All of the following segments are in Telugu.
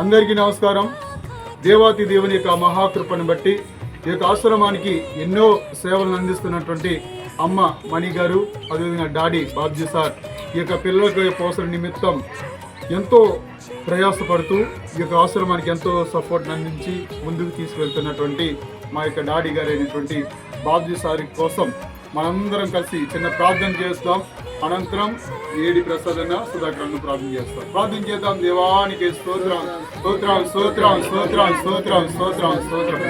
అందరికీ నమస్కారం. దేవాతి దేవుని యొక్క మహాకృపను బట్టి ఈ యొక్క ఆశ్రమానికి ఎన్నో సేవలను అందిస్తున్నటువంటి అమ్మ మణి గారు, అదేవిధంగా డాడీ బాబ్జీ సార్ ఈ యొక్క పిల్లల పోషణ నిమిత్తం ఎంతో ప్రయాసపడుతూ ఈ యొక్క ఆశ్రమానికి ఎంతో సపోర్ట్ అందించి ముందుకు తీసుకెళ్తున్నటువంటి మా యొక్క డాడీ గారు అయినటువంటి బాబ్జీ సార్ కోసం మనందరం కలిసి చిన్న ప్రార్థన చేస్తాం. అనంతరం ఏడి ప్రసాద్ అన్న సుధాకరను ప్రార్థన చేస్తాం. ప్రార్థన చేద్దాం. దేవానికి స్తోత్రం స్తోత్రం స్తోత్రం స్తోత్రం స్తోత్రం స్తోత్రం స్తోత్రం.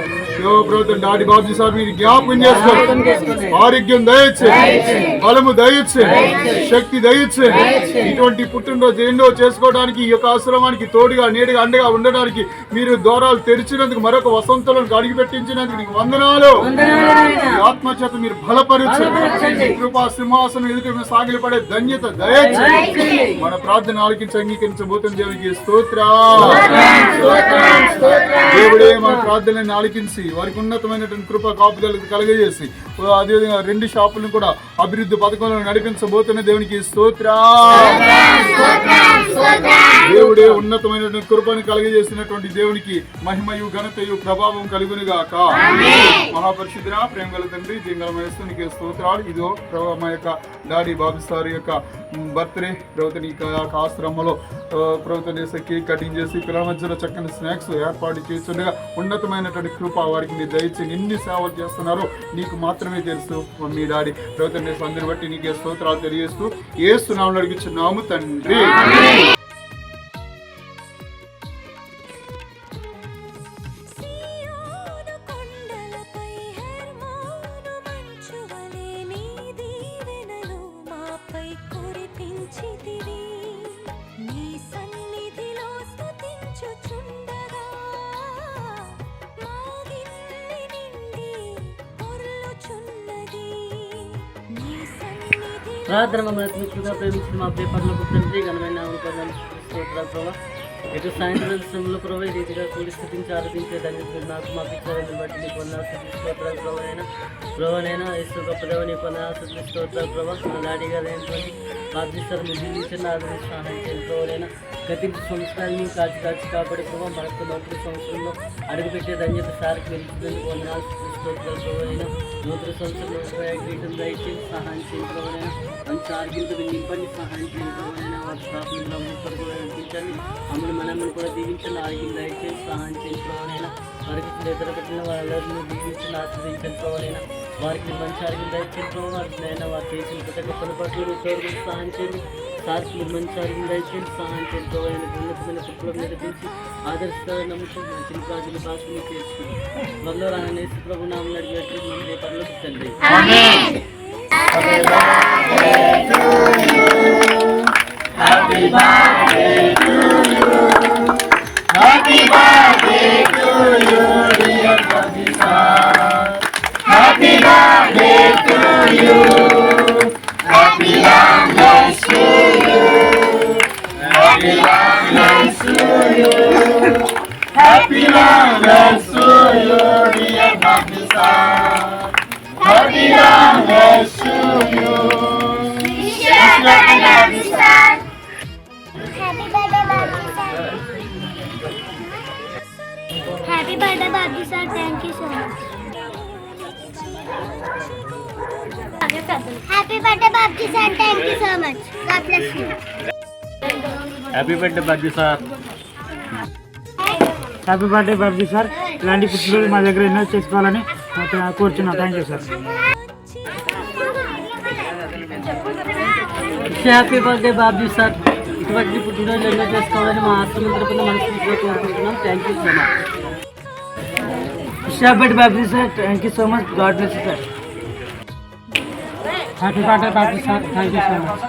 ప్రభుత్వం డాడీ బాబ్జీ సార్ మీరు జ్ఞాపకం చేస్తారు. ఆరోగ్యం దయచేయండి, బలము దయచేయండి, శక్తి దయచేయండి. ఇటువంటి పుట్టినరోజు ఎన్నో చేసుకోవడానికి ఈ యొక్క ఆశ్రమానికి తోడుగా నీడగా అండగా ఉండడానికి మీరు ద్వారాలు తెరిచినందుకు, మరొక వసంతులను అడిగి పెట్టించినందుకు నీకు వందనాలు. ఆత్మచేత మీరు బలపరచండి. కృపా సింహాసనం ఎదుట సాగిలి పడే ధన్యత దయచేయండి. మన ప్రార్థన ఆలకించి అంగీకరించబోతున్న దేవునికి స్తోత్రం. దేవుడే మన ప్రార్థనని ఆలకించి వారికి ఉన్నతమైనటువంటి కృప కాపుదలకు కలగజేసి అదేవిధంగా 2 షాపులను కూడా అభివృద్ధి పథకంలో నడిపించబోతున్న దేవునికి స్తోత్రం. దేవుడే ఉన్నతమైనటువంటి కృపను కలగజేసినటువంటి దేవునికి మహిమయు ఘనతయు ప్రభావం కలుగునుగాక. మహాపరిశుద్ధుడా, ప్రేమ గల తండ్రి, జీంగళమేస్తూ నీకే స్తోత్రాలు. ఇదో మా యొక్క డాడీ బాబు సార్ యొక్క బర్త్డే ప్రభుత్వ ఆశ్రమంలో ప్రభుత్వం కేక్ కటింగ్ చేసి పిల్లల మధ్యలో చక్కని స్నాక్స్ ఏర్పాటు చేస్తుండగా ఉన్నతమైనటువంటి కృప వారికి మీరు దయచేసి ఎన్ని సేవలు చేస్తున్నారో నీకు మాత్రమే తెలుసు. మీ డాడీ ప్రభుత్వం అందరిని బట్టి నీకే స్తోత్రాలు తెలియజేస్తూ యేసు నామములో అడుగుచున్నాము తండ్రి. ప్రార్థన మమ్మల్ని ఎక్కువగా ప్రేమించిన మా పేపర్లకు తండ్రి ఘనమైన స్తోత్రాలు ప్రభావ. ఇటు సాయంత్రం సమయంలో ప్రభావ ఈ రీతిగా కూడి స్థితించి ఆరోపించే దాన్ని నాకు మా పిచ్చారని బట్టి నీ పొందాల్సిన స్తోత్రాలు ప్రభావైనా ఇసు గొప్పదేవ నీ పొందాల్సిన స్తోత్రాలు ప్రభావ. మా డాడీ గారు ఏంటంటే బాధ్యతలు మీరు జీవించండి, ఆదరణ సహాయం చేయండి ప్రభావైనా. గతి సంవత్సరాలు కాచి కాపాడే ప్రభావ మరొక నూతన సంవత్సరంలో అడుగుపెట్టే ధన్యత సార్కి వెళ్తుందని పొందాల్సిన స్తోత్రాలు ప్రభావైనా. నూతన సంవత్సరంలో క్రీటం దయచేసి సహాయం చేయండి ప్రభావైనా. మంచి ఆరోగ్యంతో నింపండి, సహాయం చేయండి ప్రభావైనా. వారి స్థాపనలో ముప్పటి కూడా నడిపించండి, అమ్మని మనమ్మని కూడా దీవించండి, ఆరోగ్యం దయచేసి సహాయం చేయండి ప్రభావైనా. వారికి ఇతర పెట్టిన వాళ్ళని దీవించండి, ఆశ్రయించండి ప్రభావైనా. వారికి మంచి ఆరోగ్యం దయచేసి ప్రభావైనా. వారు చేసిన ప్రతి ఒక్క పనులు తోడు సహాయం చేయండి. సార్కి మీరు మంచి ఆరోగ్యం దయచేసి సహాయం చేయండి ప్రభావైనా. ఉన్నతమైన కుటుంబం నడిపించి ఆదర్శిస్తారని నమ్ముతూ మంచి రాజుల భాషను చేసుకుని మనలో రానేసి ప్రభు నామములో అడిగి మన పేపర్లో తండ్రి. Happy birthday to you. Happy birthday to you, dear Babisa. Happy birthday to you. Happy long life to you. Happy long life to you. Happy long life to you, dear Babisa. Happy long life to you. Happy birthday, sir. Happy birthday, Babji sir. Thank you so much. Happy birthday, Babji sir. Thank you so much. God bless you. Happy birthday Babji sir. Happy birthday Babji sir. ఇలాంటి పుట్టినరోజు మా దగ్గర ఎన్నో చేసుకోవాలని కోరుచున్నాం. Thank you sir. Happy birthday Babji sir. ఇటువంటి పుట్టినరోజు ఎన్నో చేసుకోవాలని మా ఆశ్రమం తరపున మనస్ఫూర్తిగా కోరుకుంటున్నాం. Thank you so much. Happy birthday Babji sir. Thank you so much. God bless you sir. Happy birthday Babji sir. Thank you so much.